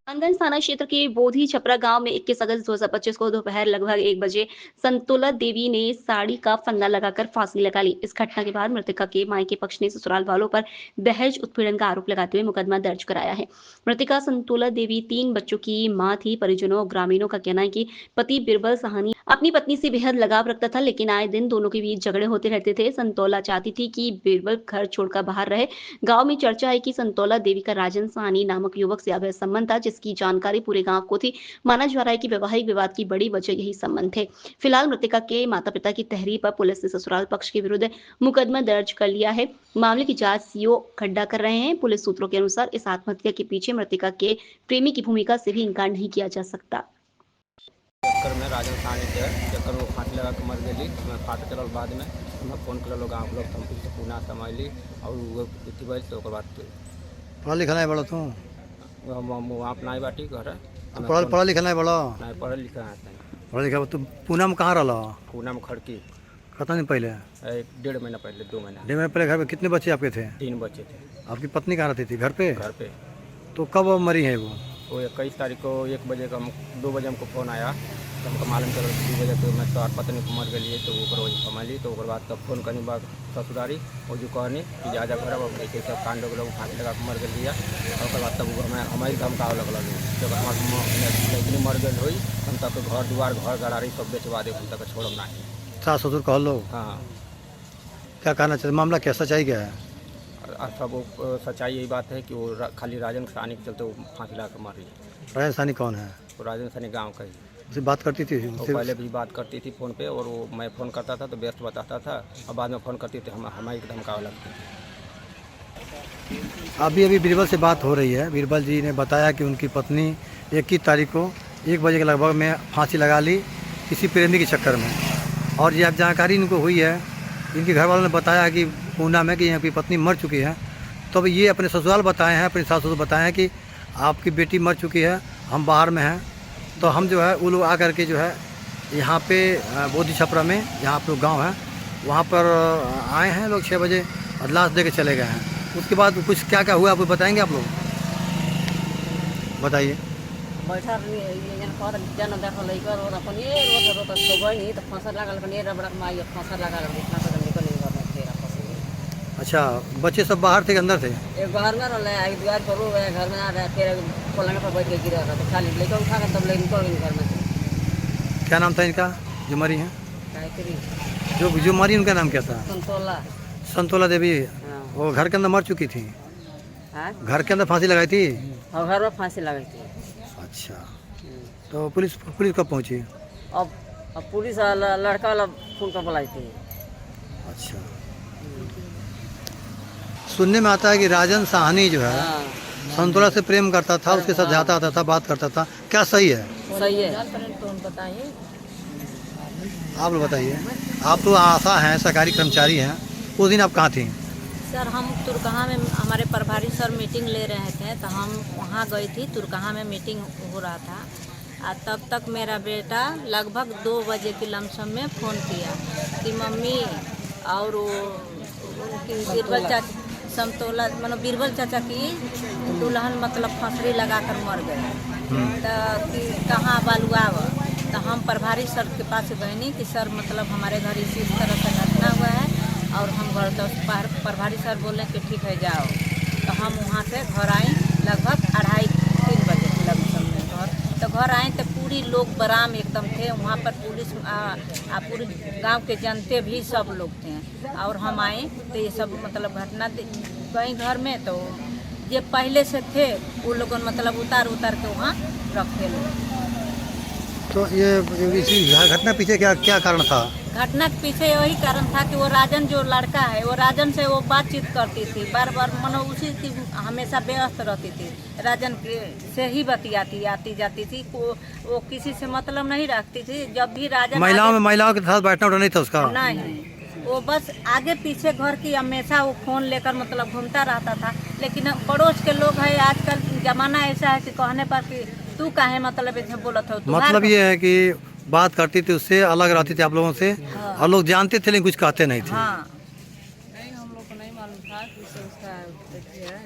अंदर थाना क्षेत्र के बोधी छपरा गांव में 21 अगस्त 2025 को दोपहर लगभग 1 बजे संतोला देवी ने साड़ी का फंदा लगाकर फांसी लगा ली। इस घटना के बाद मृतका के मायके पक्ष ने ससुराल वालों पर दहेज उत्पीड़न का आरोप लगाते हुए मुकदमा दर्ज कराया है। मृतका संतोला देवी 3 बच्चों की मां थी। परिजनों और ग्रामीणों का कहना है कि पति बिरबल साहनी अपनी पत्नी से बेहद लगाव रखता था, लेकिन आए दिन दोनों के बीच झगड़े होते रहते थे। संतोला चाहती थी कि बिरबल घर छोड़कर बाहर रहे। गांव में चर्चा है कि संतोला देवी का राजन साहनी नामक युवक से अवैध संबंध था, जिसकी जानकारी पूरे गांव को थी। माना जा रहा है कि वैवाहिक विवाद की बड़ी वजह यही संबंध थे। फिलहाल मृतका के माता पिता की तहरीर पर पुलिस ने ससुराल पक्ष के विरुद्ध मुकदमा दर्ज कर लिया है। मामले की जांच सीओ खड्डा कर रहे हैं। पुलिस सूत्रों के अनुसार इस आत्महत्या के पीछे मृतका के प्रेमी की भूमिका से भी इनकार नहीं किया जा सकता। चक्कर में राजन साहनी के चक्कर में फांसी लगा के मर गई। मैं फाट चल बाद में मैं फोन कर लोग गाँव लोग हम फिर पुनः समझली और वो बैल तो बाद पढ़ा लिखा नहीं बड़ा तू वहाँ अपना बाटी घर पढ़ा लिखा नहीं बड़ा नहीं पढ़ा लिखा है पढ़ा लिखा तू पूना में कहाँ रहा पूना में खड़की खता नहीं पहले 1.5 महीना पहले 2 महीना 1.5 महीना पहले घर में कितने बच्चे आपके थे? 3 बच्चे थे। आपकी पत्नी कहाँ रहती थी? घर पे। तो कब मरी है वो? 21 तारीख को 1 बजे का 2 बजे हमको फ़ोन आया तो हमको मालूम चलो 2 बजे तो मैं तो पत्नी को मर गई तो वही समझली। तो बाद तब फोन करने बाद ससुरारी वो जो कहनी कि जा घर अब ऐसे सब कांड लोग फांसी लगा के मर गई और बाद तब हमारी धमकाव लगल जब हमारे मर गई हुई हम तक घर दुआर घर गड़ारी सब बेचवा दे हम तक छोड़म ना। सास ससुर कह लो। हाँ क्या कहना चाहिए? मामला क्या सच्चाई क्या है? सब सच्चाई यही बात है कि वो खाली राजन साहनी के चलते वो फांसी लगा के मर रही। राजन साहनी कौन है? वो राजन साहनी गाँव का ही। उससे बात करती थी? पहले भी बात करती थी फ़ोन पे और वो मैं फ़ोन करता था तो व्यस्त बताता था और बाद में फ़ोन करती थी हमारी धमकावा लगती थी। अभी बीरबल से बात हो रही है। बीरबल जी ने बताया कि उनकी पत्नी 21 तारीख को 1 बजे के लगभग में फांसी लगा ली किसी प्रेमी के चक्कर में। और ये अब जानकारी इनको हुई है, इनके घर वालों ने बताया कि पूना में कि यहाँ की पत्नी मर चुकी है। तो अब ये अपने ससुराल बताए हैं, अपने सास ससुर बताए हैं कि आपकी बेटी मर चुकी है, हम बाहर में हैं। तो हम जो है वो लोग आकर के जो है यहाँ पे बोधी छपरा में जहाँ पे गांव है वहाँ पर आए हैं लोग 6 बजे और लाश दे के चले गए हैं। उसके बाद कुछ क्या क्या हुआ आपको बताएंगे आप लोग? बताइए। अच्छा, बच्चे सब बाहर थे कि अंदर थे? एक बाहर में रहा द्वार पर घर में आ रहा फिर पलंग पर बैठ के गिरा रहा तो खाली लेकर उठा कर तब निकल गई घर में से। क्या नाम था इनका जो मरी हैं? गायत्री। जो मरी उनका नाम क्या था? संतोला। संतोला देवी। हाँ। वो घर के अंदर मर चुकी थी? हाँ? घर के अंदर फांसी लगाई थी? और घर में फांसी लगाई थी। अच्छा, तो पुलिस कब पहुंची? अब पुलिस लड़का वाला फोन पर बुलाई थी। अच्छा, सुनने में आता है कि राजन साहनी जो है संतोला से प्रेम करता था, उसके साथ जाता आता था, बात करता था। क्या सही है? सही है। आप लोग बताइए। आप तो आशा हैं, सरकारी कर्मचारी हैं, उस दिन आप कहाँ थी? सर हम तुरकहा में हमारे प्रभारी सर मीटिंग ले रहे थे तो हम वहाँ गई थी। तुरकहा में मीटिंग हो रहा था तब तक मेरा बेटा लगभग 2 बजे के लमसम में फ़ोन किया कि मम्मी और उनकी बीरबल चाचा समतोला मतलब बीरबल चाचा की दुल्हन मतलब फांसी लगा कर मर गए। तो कि कहाँ बालुआव? तो हम प्रभारी सर के पास गए कि सर मतलब हमारे घर इसी तरह से घटना हुआ है और हम घर तो प्रभारी सर बोले कि ठीक है जाओ। तो हम वहाँ से घर आए लगभग 2:30-3 बजे लमसम में तो घर आए तो पूरी लोग बराम एकदम थे वहाँ पर। पुलिस पूरे गांव के जनते भी सब लोग थे और हम आए तो ये सब मतलब घटना गई घर में। तो ये पहले से थे वो लोग मतलब उतार के वहाँ रखे लोग। तो ये इसी घटना पीछे क्या कारण था? घटना के पीछे वही कारण था कि वो राजन जो लड़का है वो राजन से वो बातचीत करती थी बार मनो उसी की हमेशा व्यस्त रहती थी। राजन से ही बतियाती आती जाती थी। वो किसी से मतलब नहीं रखती थी। जब भी राजन महिलाओं के साथ बैठना उठना नहीं था उसका? नहीं, वो बस आगे पीछे घर की हमेशा वो फोन लेकर मतलब घूमता रहता था। लेकिन पड़ोस के लोग है आजकल जमाना ऐसा है कि कहने पर कि तू काहे मतलब ऐसे बोलत हो। मतलब ये है कि बात करती थी उससे, अलग रहती थी आप लोगों से। हाँ। और लोग जानते थे लेकिन कुछ कहते नहीं थे। हाँ। नहीं, हम लोग को नहीं मालूम था कि उसका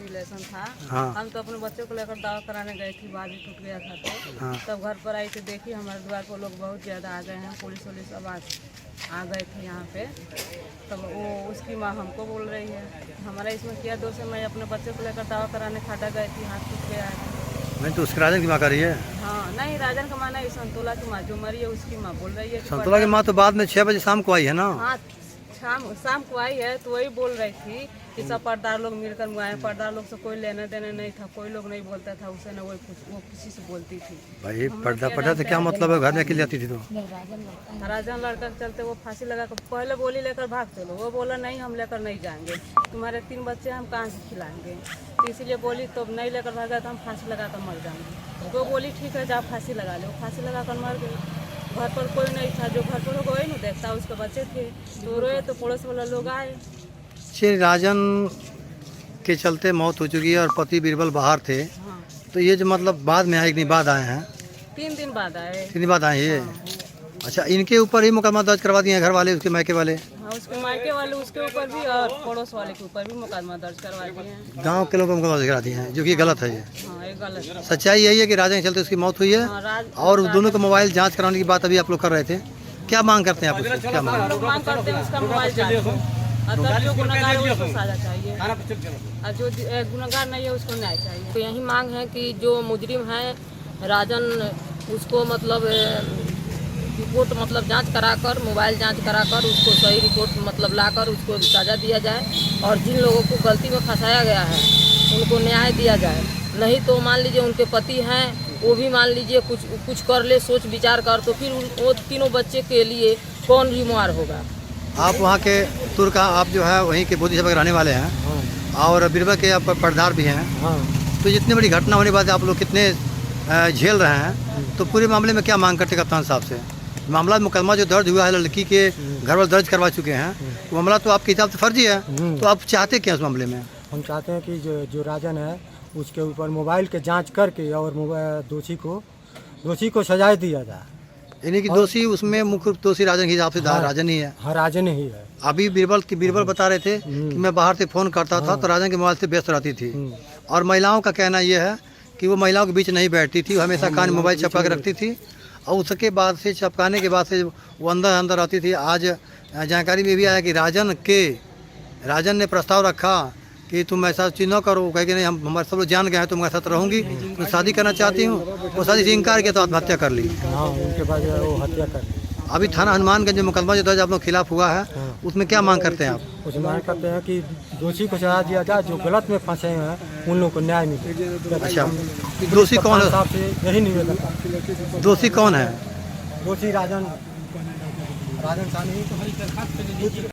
रिलेशन था। हाँ हम तो अपने बच्चों को लेकर दावा कराने गए थी, बाजी टूट गया था तो हाँ तब घर पर आई तो देखी हमारे द्वार पर लोग बहुत ज़्यादा आ गए हैं, पुलिस वुलिस सब आ गए थे यहाँ पे। तब वो उसकी माँ हमको बोल रही है हमारा इसमें क्या दोष है, मैं अपने बच्चे को लेकर दावा कराने खाटा गई थी, हाथ टूट गया है। नहीं तो उसके राजन की माँ कर रही है। हाँ नहीं, राजन का माना है संतोला की माँ जो मरी है उसकी माँ बोल रही है कि संतोला की माँ तो बाद में 6 बजे शाम को आई है ना। हाँ शाम को आई है तो वही बोल रही थी कि सब पर्दार लोग मिलकर मुआए, पर्दार लोग से कोई लेना देना नहीं था, कोई लोग नहीं बोलता था उसे ना, वो किसी से बोलती थी। भाई पर्दा से क्या मतलब है, घर में अकेले आती थी तो। राजन लड़का के चलते वो फांसी लगा कर पहले बोली लेकर भाग चलो, वो बोला नहीं हम लेकर नहीं जाएंगे, तुम्हारे 3 बच्चे हम कहाँ से खिलाएंगे, तो इसीलिए बोली तो नहीं लेकर भागा तो हम फांसी लगा कर मर जाएंगे। तो बोली ठीक है जब फांसी लगा लो, फांसी लगा कर मर गई। घर पर कोई नहीं था, जो घर पर होगा वही नहीं देखता, उसके बच्चे थे तो रोए तो पड़ोस वाला लोग आए। श्री राजन के चलते मौत हो चुकी है और पति बीरबल बाहर थे, हाँ तो ये जो मतलब बाद में आए, एक दिन बाद आए हैं, 3 दिन बाद आए। 3 दिन बाद आए ये। अच्छा, इनके ऊपर ही मुकदमा दर्ज करवा दिए हैं घर वाले, उसके मायके वाले? हाँ उसके मायके वाले उसके ऊपर भी और पड़ोस वाले के ऊपर भी मुकदमा दर्ज करवा दिए हैं। गांव के लोगों को मुकदमा दर्ज करा दिए हैं, जो कि गलत है ये। हाँ ये गलत है। सच्चाई यही है कि राजन के चलते उसकी मौत हुई है। हाँ, और दोनों को मोबाइल जांच कराने की बात अभी आप लोग कर रहे थे, क्या मांग करते हैं आप उसको, क्या मांग? हम लोग मांग करते हैं उसका मोबाइल जांच हो, और तब जो गुनहगार है उसको सजा चाहिए और जो गुनहगार नहीं है उसको न्याय चाहिए। तो यही मांग है कि जो मुजरिम है राजन, उसको मतलब रिपोर्ट मतलब जांच कराकर, मोबाइल जांच कराकर उसको सही रिपोर्ट मतलब लाकर उसको सजा दिया जाए, और जिन लोगों को गलती में फंसाया गया है उनको न्याय दिया जाए। नहीं तो मान लीजिए उनके पति हैं, वो भी मान लीजिए कुछ कर ले, सोच विचार कर, तो फिर वो तीनों बच्चे के लिए कौन जिम्मेवार होगा? आप वहाँ के तुर्का, आप जो है वहीं के बोधी सभा के रहने वाले हैं और बीरबल के आप पर्दार भी हैं, तो जितनी बड़ी घटना होने के बाद आप लोग कितने झेल रहे हैं, तो पूरे मामले में क्या मांग करते कप्तान साहब से? मामला मुकदमा जो दर्ज हुआ है, लड़की के घर वाले दर्ज करवा चुके हैं, तो मामला तो आपके हिसाब से फर्जी है, तो आप चाहते क्या उस मामले में? हम चाहते हैं कि जो राजन है उसके ऊपर मोबाइल के जांच करके और दोषी को सजा दिया जाए। यानी कि दोषी उसमें मुख्य दोषी राजन के हिसाब से राजन ही है। हाँ राजन ही है। अभी बीरबल बता रहे थे कि मैं बाहर से फ़ोन करता था तो राजन के मोबाइल से व्यस्त रहती थी, और महिलाओं का कहना यह है कि वो महिलाओं के बीच नहीं बैठती थी, वो हमेशा कान में मोबाइल चपका के रखती थी, और उसके बाद से चपकाने के बाद से वो अंदर रहती थी। आज जानकारी में भी आया कि राजन ने प्रस्ताव रखा कि तुम ऐसा चीज़ न करो, कहे कि नहीं हमारे सब लोग जान गए हैं, तुम मेरे साथ रहूँगी, तो शादी करना चाहती हूँ, वो शादी से इनकार किया तो आत्महत्या कर ली। हाँ उनके बाद वो हत्या कर ली। अभी थाना हनुमानगंज में मुकदमा जो दर्ज आप लोग खिलाफ हुआ है, उसमें क्या मांग करते हैं आप? उसमें मांग करते हैं कि दोषी को सजा दिया जाए, जो गलत में फंसे हैं उन लोगों को न्याय मिले। अच्छा, दोषी कौन है? साहब से यही निवेदन करते हैं। दोषी कौन है? दोषी राजन साहनी